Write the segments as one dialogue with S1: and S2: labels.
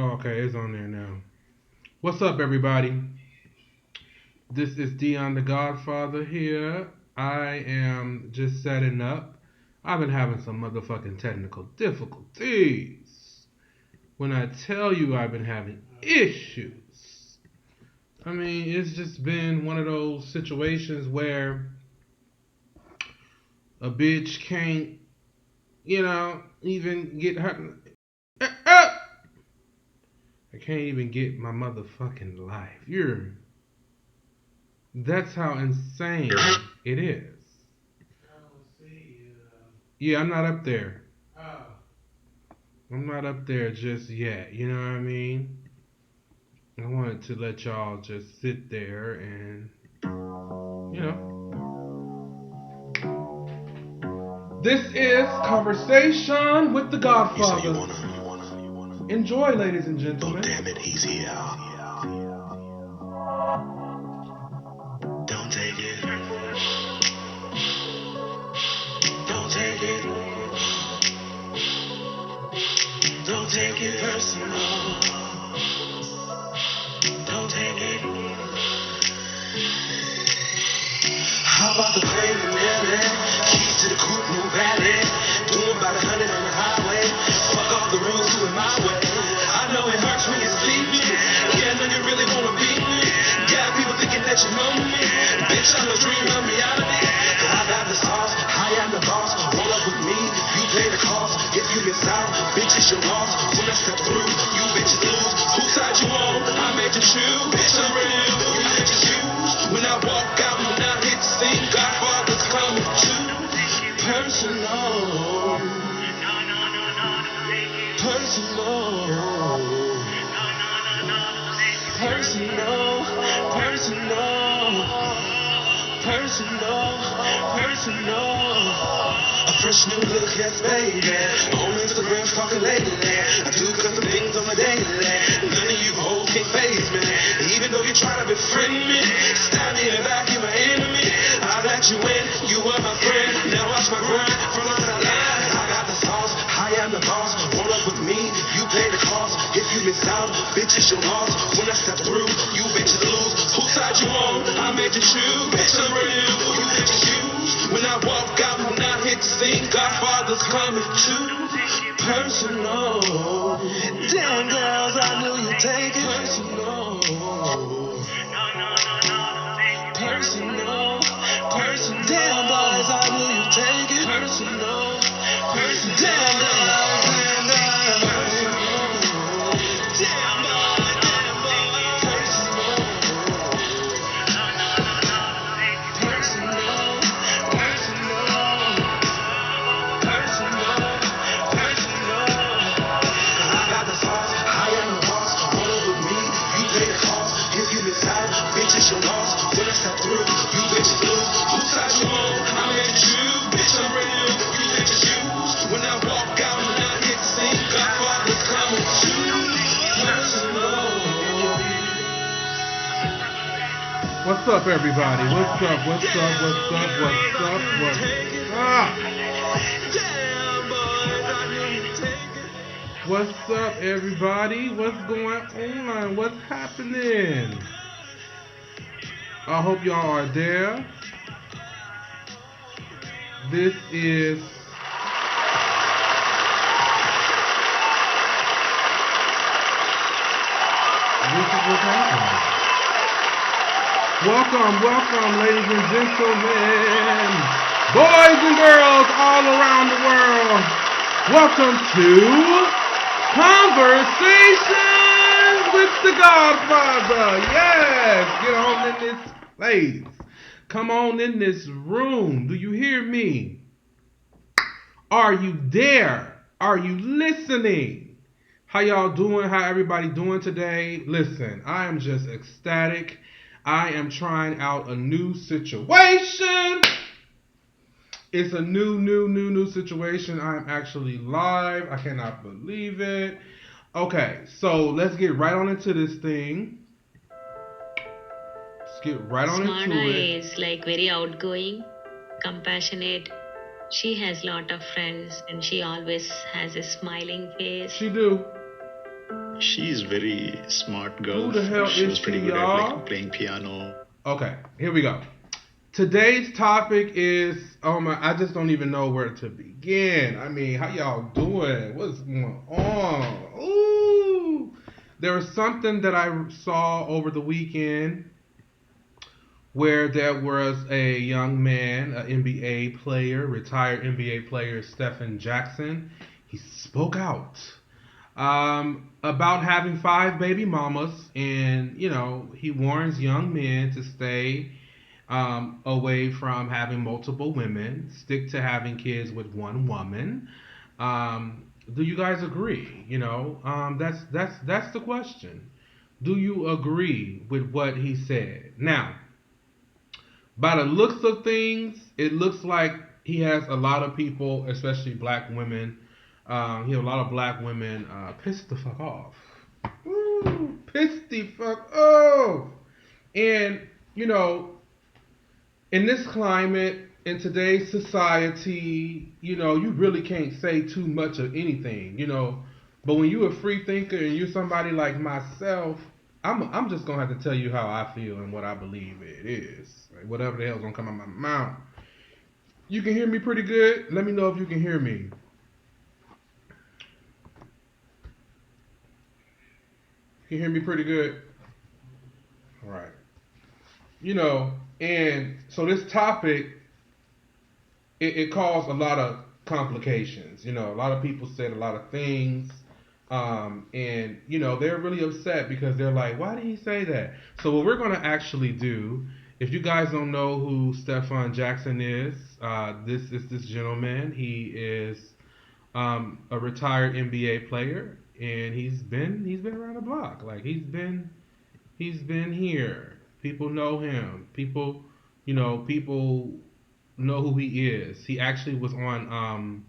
S1: Oh, okay, it's on there now. What's up, everybody? This is Deion the Godfather here. I am just setting up. I've been having some motherfucking technical difficulties. When I tell you I've been having issues, I mean, it's just been one of those situations where a bitch can't, even get her. I can't even get my motherfucking life. That's how insane it is. Yeah, I'm not up there. I'm not up there just yet. You know what I mean? I wanted to let y'all just sit there and, you know. This is Conversation with the Godfather. Enjoy, ladies and gentlemen.
S2: Oh, damn it, he's here. Don't take it. Don't take it. Don't take it personal. Don't take it. How about the plane and Nelly? Keys to the coupe, no valet. Doing about 100 on the highway. Fuck all the rules, doing my way. I know it hurts when you see me. Yeah, I know you really wanna beat me. Got people thinking that you know me. Bitch, I'm a dream of reality. I got the sauce, I am the boss. Roll up with me, you pay the cost. If you miss out, bitch, it's your loss. When I step through, you bitches lose. Whose side you on? I made you choose. Bitch, I'm real, you bitches use. When I walk out, when I hit the scene, Godfather's coming too. Personal. Personal. Personal. A fresh new look, yes, baby. On Instagram, talking lately. I do custom things on my daily. None of you hoes can faze me. Even though you try to befriend me, stab me in the back, you're my enemy. I let you in, you were my friend. Now watch my grind from line to line. I got the sauce, I am the boss. Roll up with me, you pay the cost. If you miss out, bitch, it's your loss. When I step through, you bitches lose. Whose side you on? I made you choose. Bitch, I'm real, you bitches use. When I walk out, when I hit the scene, Godfather's coming too. Personal. Damn girls, I knew you'd take it. Personal. Personal. Damn boys, I knew you'd take it. Personal. Damn girls, damn boys, personal. I got the sauce, I am the boss. Roll up with me, you pay the cost. If you miss out, bitch, it's your loss. When I step through, you bitches lose. Whose side you on? I made you, bitch, I'm real. You bitches use. When I walk out, when I hit the scene, Godfather's coming too. Personal.
S1: What's up, everybody? What's up? What's up, everybody? What's going on? What's happening? I hope y'all are there. This is what's happening. Welcome, ladies and gentlemen, boys and girls all around the world. Welcome to Conversations with the Godfather. Yes, get on in this place. Come on in this room. Do you hear me? Are you there? Are you listening? How y'all doing? How everybody doing today? Listen, I am just ecstatic. I am trying out a new situation. It's a new situation. I am actually live. I cannot believe it. Okay, so let's get right on into this thing. Let's get right on into it.
S3: Is like very outgoing, compassionate. She has lot of friends and she always has a smiling face.
S1: She do.
S4: She's very smart girl.
S1: Who the hell
S4: She
S1: is
S4: was pretty
S1: she,
S4: good at
S1: y'all?
S4: like playing piano.
S1: Okay, here we go. Today's topic is, oh my, I just don't even know where to begin. I mean, how y'all doing? What's going on? Ooh. There was something that I saw over the weekend where there was a young man, an NBA player, retired NBA player, Stephen Jackson. He spoke out about having 5 baby mamas, and he warns young men to stay away from having multiple women, stick to having kids with one woman. Do you guys agree? That's the question. Do you agree with what he said? Now, by the looks of things, it looks like he has a lot of people, especially black women. He has a lot of black women pissed the fuck off. Woo, pissed the fuck off. And, in this climate, in today's society, you really can't say too much of anything, But when you're a free thinker and you're somebody like myself, I'm just gonna have to tell you how I feel and what I believe it is. Like, whatever the hell's gonna come out my mouth. You can hear me pretty good? Let me know if you can hear me. You can hear me pretty good? All right. And so this topic, it caused a lot of complications. A lot of people said a lot of things. And, they're really upset because they're like, why did he say that? So what we're going to actually do, if you guys don't know who Stephen Jackson is, this is this gentleman. He is a retired NBA player, and he's been around the block. Like, he's been here. People know him. People know who he is. He actually was on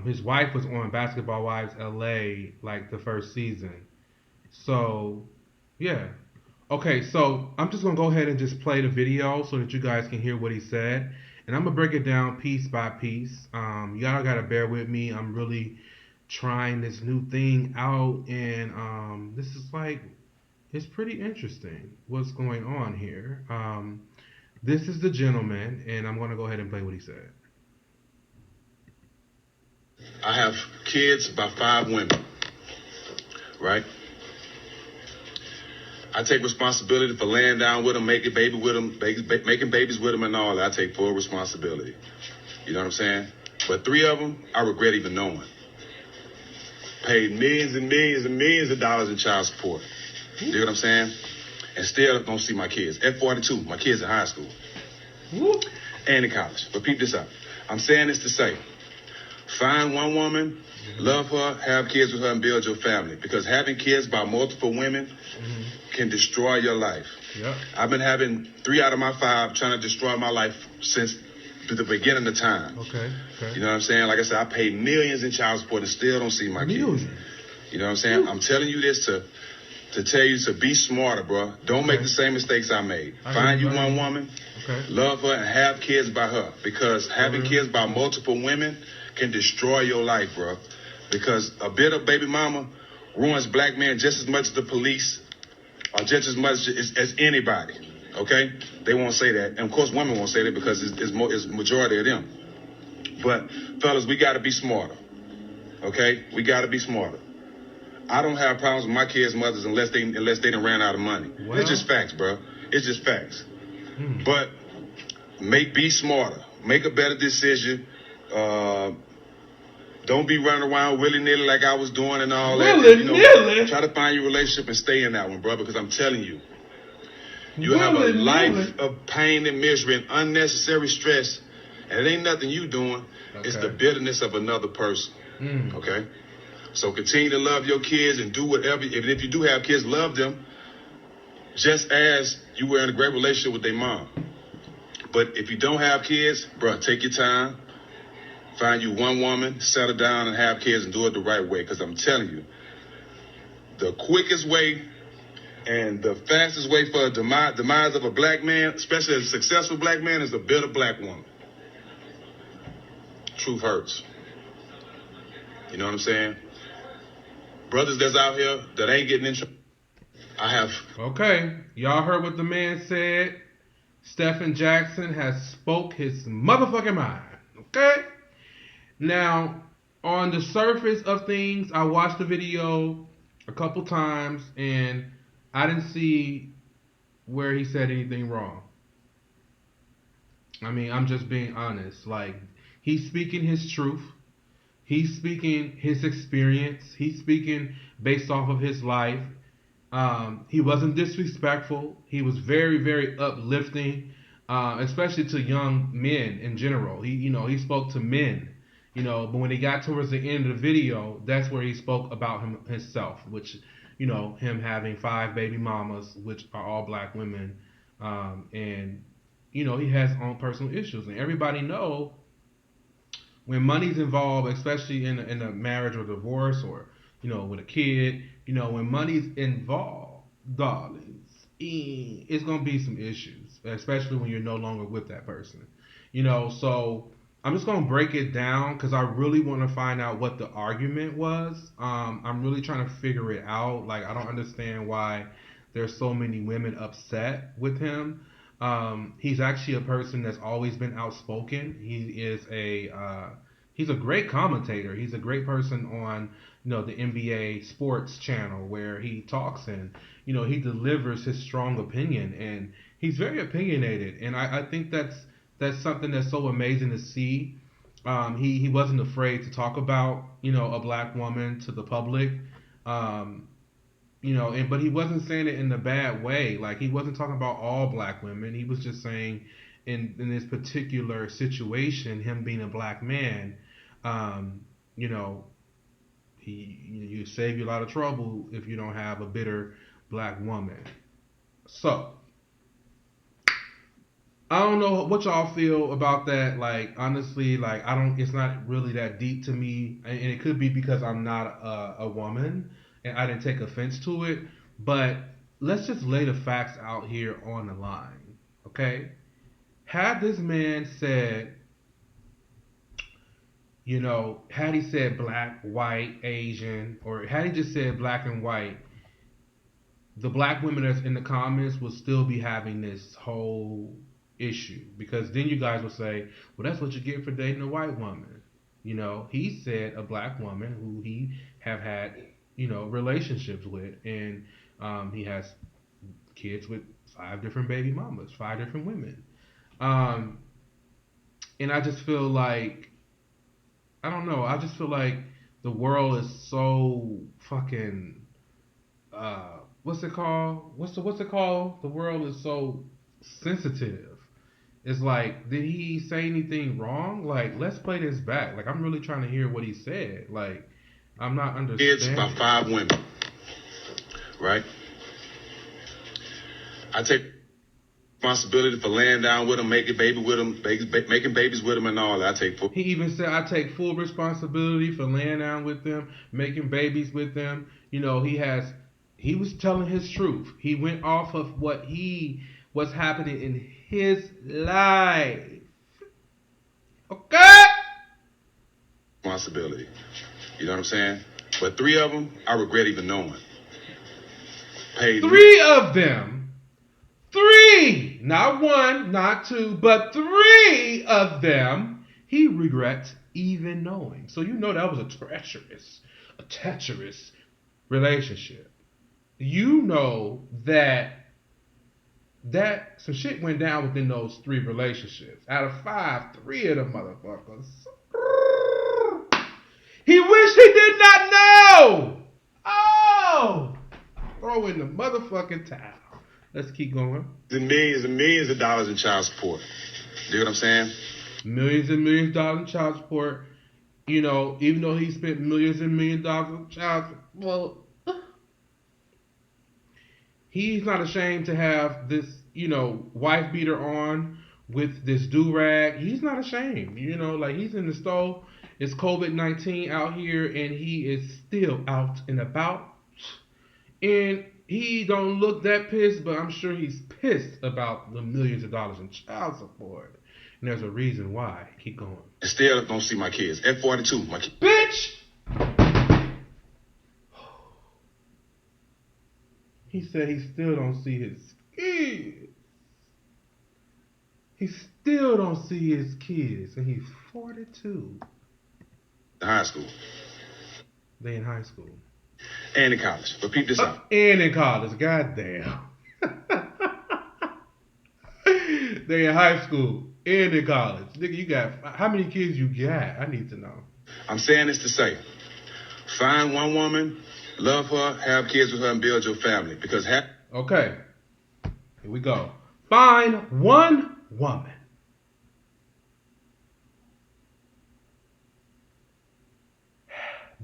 S1: his wife was on Basketball Wives LA like the first season. So, yeah. Okay, so I'm just going to go ahead and just play the video so that you guys can hear what he said. And I'm going to break it down piece by piece. Y'all got to bear with me. I'm really trying this new thing out, and this is like, it's pretty interesting what's going on here. This is the gentleman, and I'm going to go ahead and play what he said.
S5: I have kids by 5 women, right? I take responsibility for laying down with them, making babies with them, and all that. I take full responsibility. You know what I'm saying? But 3 of them, I regret even knowing. Paid millions and millions and millions of dollars in child support. You know what I'm saying? And still don't see my kids. At 42, my kids in high school. And in college. But peep this out. I'm saying this to say, find one woman, love her, have kids with her, and build your family. Because having kids by multiple women can destroy your life.
S1: Yep.
S5: I've been having 3 out of my 5 trying to destroy my life since the beginning of time.
S1: Okay.
S5: You know what I'm saying? Like I said, I pay millions in child support and still don't see my kids. You know what I'm saying? I'm telling you this to tell you to be smarter, bro. Don't make the same mistakes I made. Find you one woman, love her, and have kids by her. Because having kids by multiple women can destroy your life, bro. Because a bit of baby mama ruins black men just as much as the police or just as much as anybody. Okay? They won't say that. And, of course, women won't say that because it's majority of them. But, fellas, we got to be smarter. Okay? We got to be smarter. I don't have problems with my kids' mothers unless they done ran out of money. Well, it's just facts, bro. It's just facts. But be smarter. Make a better decision. Don't be running around willy-nilly like I was doing and all that.
S1: Willy-nilly?
S5: Try to find your relationship and stay in that one, bro, because I'm telling you, you have a life of pain and misery and unnecessary stress, and it ain't nothing you doing. Okay. It's the bitterness of another person. Okay? So continue to love your kids and do whatever. Even if you do have kids, love them just as you were in a great relationship with their mom. But if you don't have kids, bro, take your time. Find you one woman, settle down and have kids and do it the right way. Because I'm telling you, the quickest way and the fastest way for a demise of a black man, especially a successful black man, is a bitter black woman. Truth hurts. You know what I'm saying? brothers that's out here that ain't getting in trouble. I have.
S1: Okay, y'all heard what the man said. Stephen Jackson has spoke his motherfucking mind. Okay? Now, on the surface of things, I watched the video a couple times and I didn't see where he said anything wrong. I mean, I'm just being honest. Like, he's speaking his truth. He's speaking his experience. He's speaking based off of his life. He wasn't disrespectful. He was very, very uplifting, especially to young men in general. He spoke to men, but when he got towards the end of the video, that's where he spoke about himself, which, him having 5 baby mamas, which are all black women, and he has his own personal issues, and everybody know when money's involved, especially in a marriage or divorce or with a kid, when money's involved, darlings, it's gonna be some issues, especially when you're no longer with that person. So I'm just gonna break it down because I really want to find out what the argument was. I'm really trying to figure it out. Like, I don't understand why there's so many women upset with him. He's actually a person that's always been outspoken. He's a great commentator. He's a great person on the NBA sports channel where he talks and he delivers his strong opinion, and he's very opinionated, and I think that's something that's so amazing to see. He wasn't afraid to talk about a black woman to the public. But he wasn't saying it in a bad way. Like, he wasn't talking about all black women. He was just saying in this particular situation, him being a black man, you save you a lot of trouble if you don't have a bitter black woman. So, I don't know what y'all feel about that. Like, honestly, it's not really that deep to me, and it could be because I'm not a woman and I didn't take offense to it, but let's just lay the facts out here on the line, okay? Had this man said, had he said black, white, Asian, or had he just said black and white, the black women that's in the comments would still be having this whole issue, because then you guys will say, well, that's what you get for dating a white woman. He said a black woman who he have had relationships with, and he has kids with 5 different baby mamas, 5 different women, and I just feel like, I don't know, I just feel like the world is so fucking what's it called? The world is so sensitive. It's like, did he say anything wrong? Like, let's play this back. Like, I'm really trying to hear what he said. Like, I'm not understanding.
S5: Kids by 5 women, right? I take responsibility for laying down with them, making babies with them, and all that.
S1: He even said, I take full responsibility for laying down with them, making babies with them. He was telling his truth. He went off of what's happening in his life. Okay?
S5: Responsibility. You know what I'm saying? But 3 of them, I regret even knowing. Paid
S1: 3 of them. 3! Not 1, not 2, but 3 of them he regrets even knowing. So that was a treacherous relationship. That some shit went down within those 3 relationships. Out of 5, 3 of them motherfuckers. He wished he did not know. Oh, throw in the motherfucking towel. Let's keep going.
S5: Millions and millions of dollars in child support. You know what I'm saying?
S1: Millions and millions of dollars in child support. Even though he spent millions and millions of dollars on child support, he's not ashamed to have this, wife beater on with this do-rag. He's not ashamed. He's in the stove. It's COVID-19 out here, and he is still out and about. And he don't look that pissed, but I'm sure he's pissed about the millions of dollars in child support. And there's a reason why. Keep going.
S5: I still don't see my kids. F42, my kids.
S1: Bitch! He said he still don't see his kids. He still don't see his kids, and he's 42.
S5: High school.
S1: They in high school.
S5: And in college. But peep this out.
S1: And in college. Goddamn. They in high school and in college. Nigga, you got, how many kids you got? I need to know.
S5: I'm saying this to say, find one woman, love her, have kids with her, and build your family. Because
S1: okay. Here we go. Find one woman.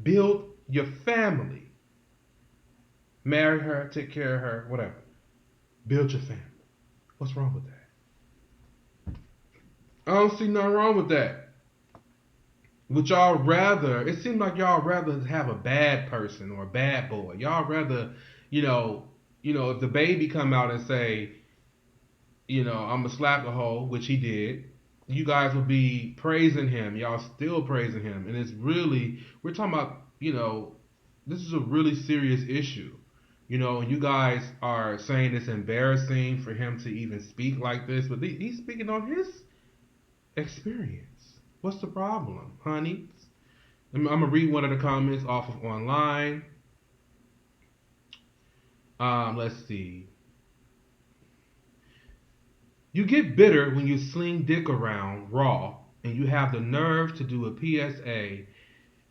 S1: Build your family. Marry her, take care of her, whatever. Build your family. What's wrong with that? I don't see nothing wrong with that. Would y'all rather, it seems like y'all rather have a bad person or a bad boy. Y'all rather, if the baby come out and say, I'm a slap a hole, which he did, you guys would be praising him. Y'all still praising him. And it's really, we're talking about, this is a really serious issue. You guys are saying it's embarrassing for him to even speak like this, but he's speaking on his experience. What's the problem, honey? I'm going to read one of the comments off of online. Let's see. You get bitter when you sling dick around raw and you have the nerve to do a PSA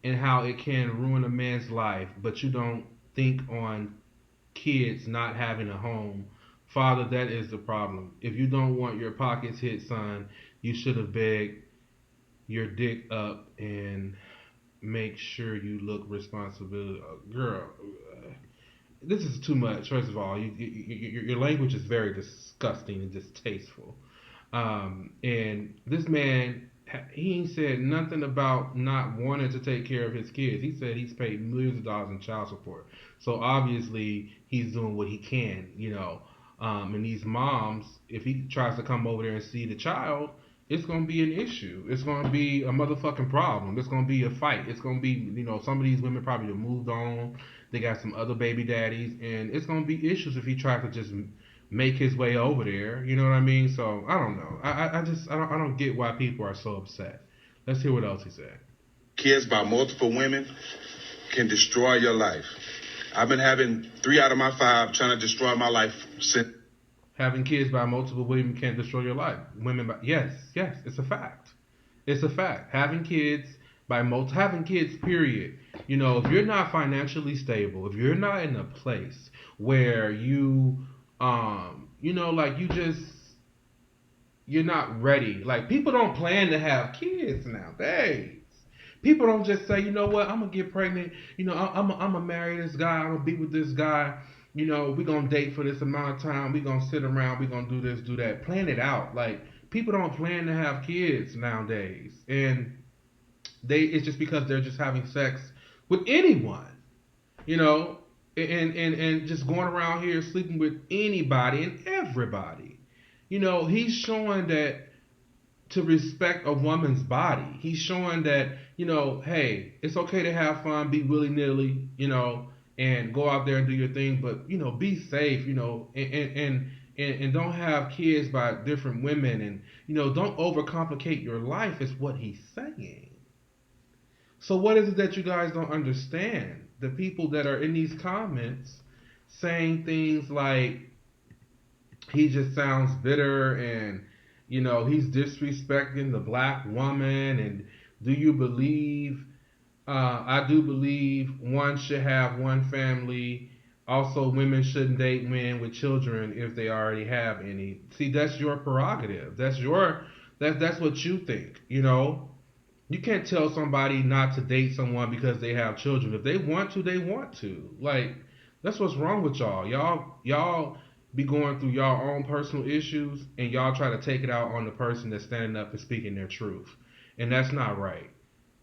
S1: and how it can ruin a man's life, but you don't think on kids not having a home. Father, that is the problem. If you don't want your pockets hit, son, you should have begged your dick up and make sure you look responsible. Girl, this is too much. First of all, your language is very disgusting and distasteful. And this man, he ain't said nothing about not wanting to take care of his kids. He said he's paid millions of dollars in child support. So obviously he's doing what he can, and these moms, if he tries to come over there and see the child, it's going to be an issue. It's going to be a motherfucking problem. It's going to be a fight. It's going to be, some of these women probably have moved on. They got some other baby daddies, and it's going to be issues if he tries to just make his way over there. You know what I mean? So I don't know. I don't get why people are so upset. Let's hear what else he said.
S5: Kids by multiple women can destroy your life. I've been having 3 out of my 5 trying to destroy my life since.
S1: Having kids by multiple women can't destroy your life. Yes, it's a fact. It's a fact. Having kids period. If you're not financially stable, if you're not in a place where you're not ready. Like, people don't plan to have kids nowadays. People don't just say, you know what, I'm going to get pregnant. I'm going to marry this guy. I'm going to be with this guy. We're going to date for this amount of time. We're going to sit around. We're going to do this, do that. Plan it out. Like, people don't plan to have kids nowadays. And it's just because they're just having sex with anyone, and just going around here sleeping with anybody and everybody. He's showing that to respect a woman's body. He's showing that, hey, it's okay to have fun, be willy-nilly, and go out there and do your thing, but, be safe, and don't have kids by different women, and, don't overcomplicate your life is what he's saying. So what is it that you guys don't understand? The people that are in these comments saying things like, he just sounds bitter, and, he's disrespecting the black woman, and do you believe, I do believe one should have one family. Also, women shouldn't date men with children if they already have any. See, that's your prerogative. That's what you think, You can't tell somebody not to date someone because they have children. If they want to, they want to. Like, that's what's wrong with y'all. Y'all be going through y'all own personal issues, and y'all try to take it out on the person that's standing up and speaking their truth. And that's not right.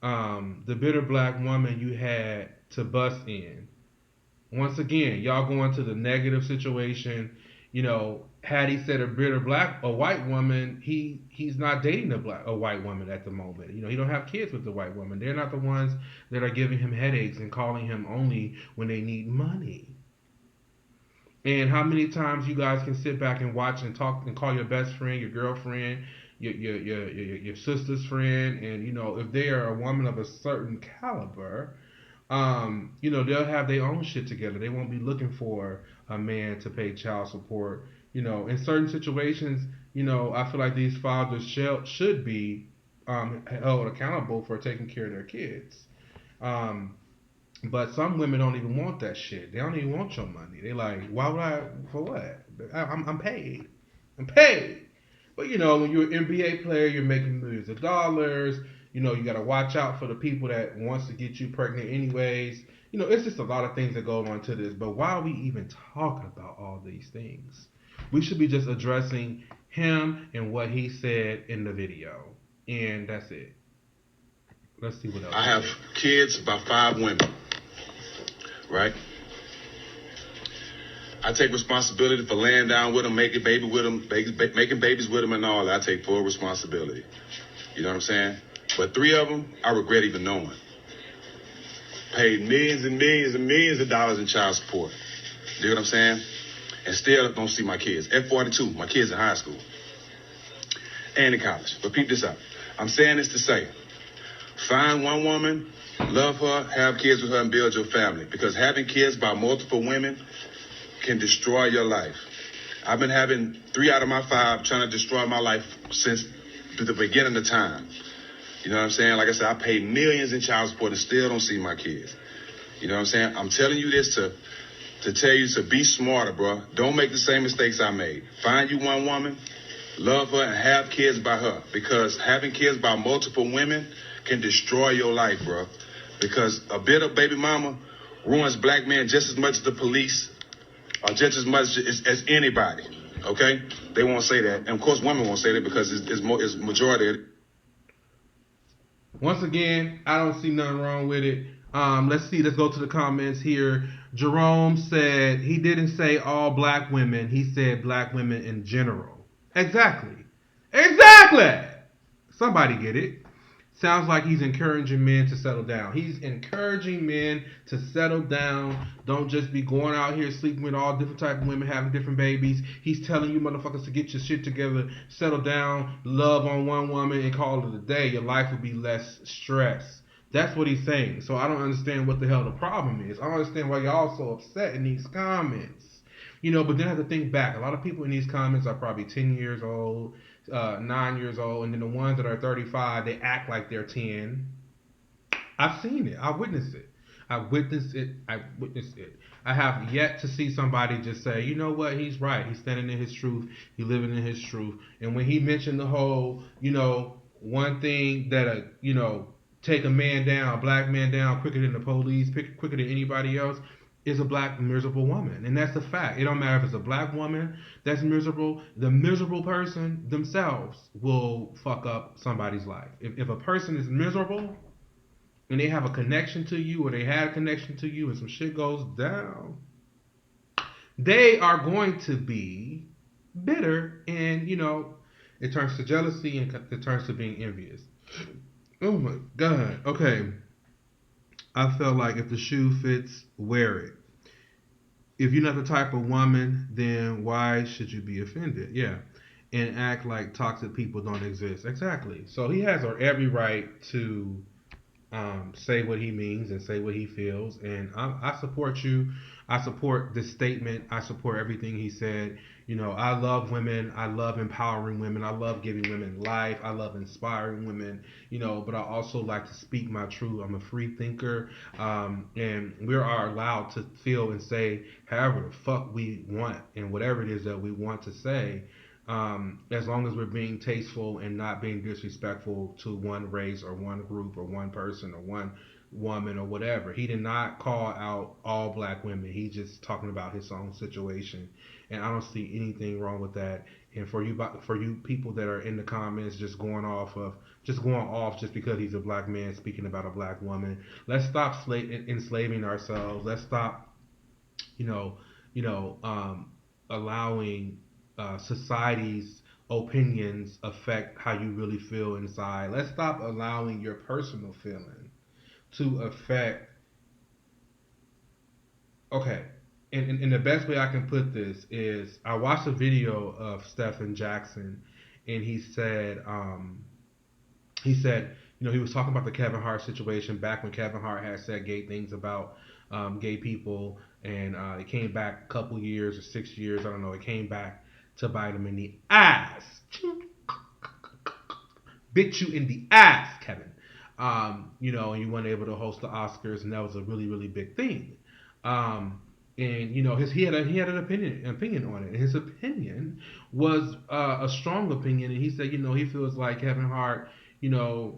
S1: The bitter black woman you had to bust in. Once again, y'all going to the negative situation. Had he said a white woman, he's not dating a white woman at the moment. He don't have kids with the white woman. They're not the ones that are giving him headaches and calling him only when they need money. And how many times you guys can sit back and watch and talk and call your best friend, your girlfriend, your sister's friend, and if they are a woman of a certain caliber, they'll have their own shit together. They won't be looking for a man to pay child support. In certain situations, I feel like these fathers should be held accountable for taking care of their kids. But some women don't even want that shit. They don't even want your money. They like, why would I? For what? I'm paid. I'm paid. But when you're an NBA player, you're making millions of dollars. You got to watch out for the people that wants to get you pregnant anyways. It's just a lot of things that go on to this. But why are we even talking about all these things? We should be just addressing him and what he said in the video. And that's it. Let's see what else.
S5: I have kids, about 5 women, right? I take responsibility for laying down with them, making babies with them, and all that. I take full responsibility. You know what I'm saying? But 3 of them, I regret even knowing. Paid millions and millions and millions of dollars in child support. You know what I'm saying? And still don't see my kids. At 42, my kids in high school and in college. But peep this out. I'm saying this to say, find one woman, love her, have kids with her, and build your family. Because having kids by multiple women can destroy your life. I've been having 3 out of my 5 trying to destroy my life since the beginning of time. You know what I'm saying? Like I said, I pay millions in child support and still don't see my kids. You know what I'm saying? I'm telling you this to tell you to be smarter, bro. Don't make the same mistakes I made. Find you one woman, love her, and have kids by her. Because having kids by multiple women can destroy your life, bro. Because a bit of baby mama ruins black men just as much as the police or just as much as anybody. Okay? They won't say that. And of course, women won't say that because it's majority of it.
S1: Once again, I don't see nothing wrong with it. Let's go to the comments here. Jerome said he didn't say all black women. He said black women in general. Exactly. Somebody get it. Sounds like he's encouraging men to settle down. He's encouraging men to settle down. Don't just be going out here sleeping with all different type of women, having different babies. He's telling you motherfuckers to get your shit together, settle down, love on one woman, and call it a day. Your life will be less stress. That's what he's saying. So I don't understand what the hell the problem is. I don't understand why y'all so upset in these comments. But then I have to think back. A lot of people in these comments are probably 10 years old, 9 years old, and then the ones that are 35, they act like they're 10. I've seen it. I witnessed it. I have yet to see somebody just say, you know what, he's right. He's standing in his truth. He's living in his truth. And when he mentioned the whole, one thing that, take a man down, a black man down quicker than the police, quicker than anybody else, is a black miserable woman. And that's a fact. It don't matter if it's a black woman that's miserable. The miserable person themselves will fuck up somebody's life. If a person is miserable and they have a connection to you or they had a connection to you and some shit goes down, they are going to be bitter and, it turns to jealousy and it turns to being envious. Oh my God. Okay. I felt like if the shoe fits, wear it. If you're not the type of woman, then why should you be offended? Yeah. And act like toxic people don't exist. Exactly. So he has every right to say what he means and say what he feels. And I support you. I support this statement. I support everything he said. I love women. I love empowering women. I love giving women life. I love inspiring women. But I also like to speak my truth. I'm a free thinker. And we are allowed to feel and say however the fuck we want and whatever it is that we want to say. As long as we're being tasteful and not being disrespectful to one race or one group or one person or one woman or whatever. He did not call out all black women. He's just talking about his own situation, and I don't see anything wrong with that. And for you people that are in the comments just going off just because he's a black man speaking about a black woman, let's stop enslaving ourselves. Let's stop, allowing society's opinions affect how you really feel inside. Let's stop allowing your personal feeling to affect. Okay, and the best way I can put this is I watched a video of Stephen Jackson, and he said, he was talking about the Kevin Hart situation back when Kevin Hart had said gay things about gay people, and it came back a couple years or 6 years, I don't know, it came back to bite him in the ass. Bit you in the ass, Kevin. And you weren't able to host the Oscars, and that was a really, really big thing. And he had an opinion on it. And his opinion was a strong opinion, and he said, he feels like Kevin Hart,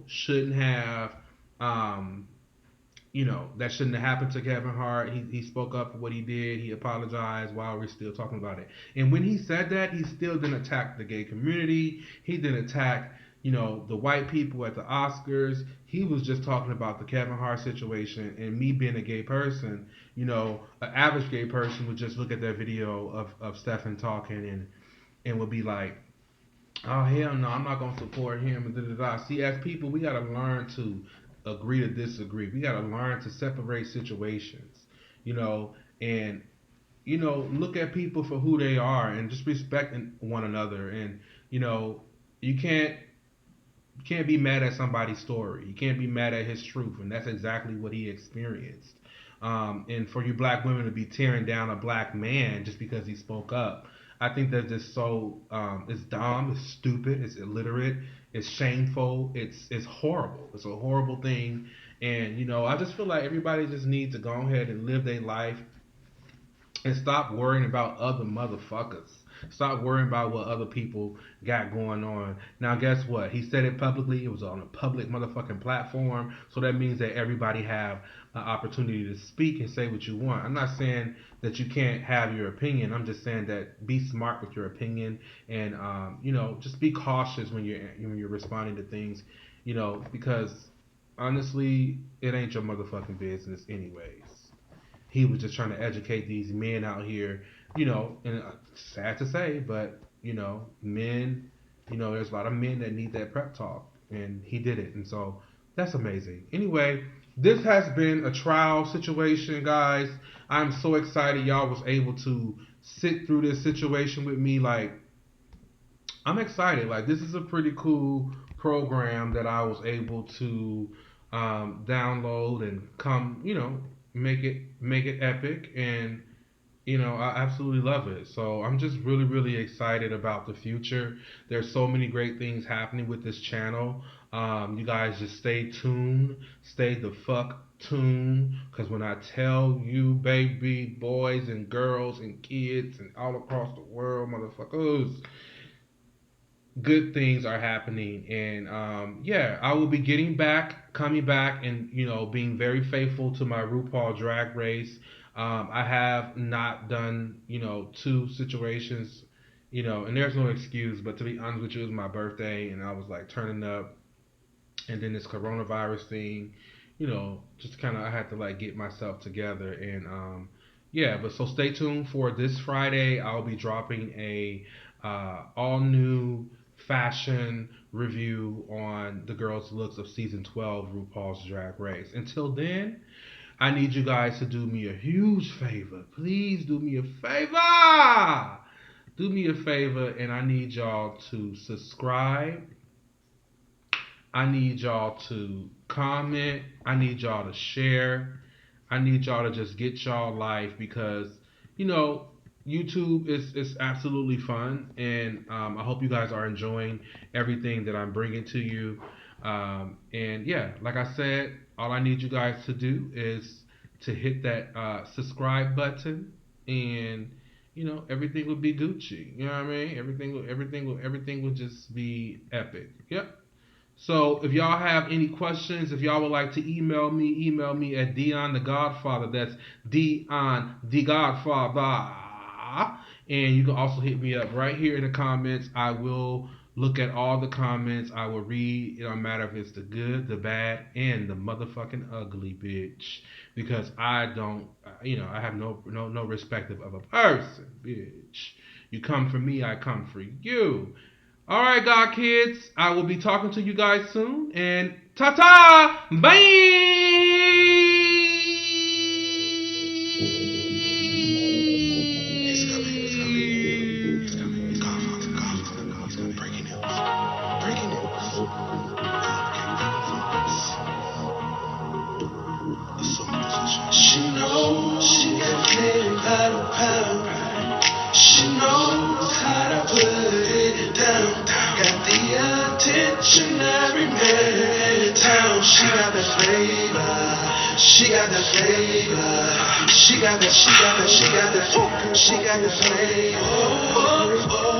S1: shouldn't have, that shouldn't have happened to Kevin Hart. He spoke up for what he did. He apologized while we're still talking about it. And when he said that, he still didn't attack the gay community. He didn't attack, the white people at the Oscars. He was just talking about the Kevin Hart situation. And me being a gay person, an average gay person would just look at that video of Stephen talking and would be like, oh, hell no, I'm not going to support him. And da-da-da. See, as people, we got to learn to agree to disagree. We got to learn to separate situations, and, look at people for who they are and just respect one another. And, you can't be mad at somebody's story. You can't be mad at his truth. And that's exactly what he experienced. And for you black women to be tearing down a black man just because he spoke up, I think that's just so, it's dumb, it's stupid, it's illiterate, it's shameful, it's horrible. It's a horrible thing. And, I just feel like everybody just needs to go ahead and live their life and stop worrying about other motherfuckers. Stop worrying about what other people got going on. Now, guess what? He said it publicly. It was on a public motherfucking platform. So that means that everybody have an opportunity to speak and say what you want. I'm not saying that you can't have your opinion. I'm just saying that be smart with your opinion and, just be cautious when you're responding to things, because honestly, it ain't your motherfucking business anyways. He was just trying to educate these men out here, and sad to say, but, men, there's a lot of men that need that prep talk, and he did it, and so that's amazing. Anyway, this has been a trial situation, guys. I'm so excited y'all was able to sit through this situation with me. Like, I'm excited. Like, this is a pretty cool program that I was able to download and come, make it epic, and I absolutely love it. So I'm just really, really excited about the future. There's so many great things happening with this channel. You guys just stay tuned. Stay the fuck tuned. Because when I tell you, baby, boys and girls and kids and all across the world, motherfuckers, good things are happening. And I will be coming back and being very faithful to my RuPaul Drag Race. I have not done 2 situations, and there's no excuse, but to be honest with you, it was my birthday and I was like turning up, and then this coronavirus thing, just kind of, I had to like get myself together. And but so stay tuned for this Friday. I'll be dropping a all new fashion review on the girls' looks of season 12 RuPaul's Drag Race. Until then, I need you guys to do me a huge favor. Please do me a favor. Do me a favor, and I need y'all to subscribe. I need y'all to comment. I need y'all to share. I need y'all to just get y'all life, because, YouTube is absolutely fun, and I hope you guys are enjoying everything that I'm bringing to you. Like I said, all I need you guys to do is to hit that subscribe button, and everything will be Gucci. You know what I mean? Everything will just be epic. Yep. So if y'all have any questions, if y'all would like to email me at Deion the Godfather. That's Deion the Godfather. And you can also hit me up right here in the comments. I will look at all the comments. I will read. It don't matter if it's the good, the bad, and the motherfucking ugly, bitch. Because I don't, I have no respect of a person, bitch. You come for me, I come for you. All right, God kids. I will be talking to you guys soon. And ta-ta! Bye!
S2: every man in town. She got that flavor. She got that flavor. She got that flavor.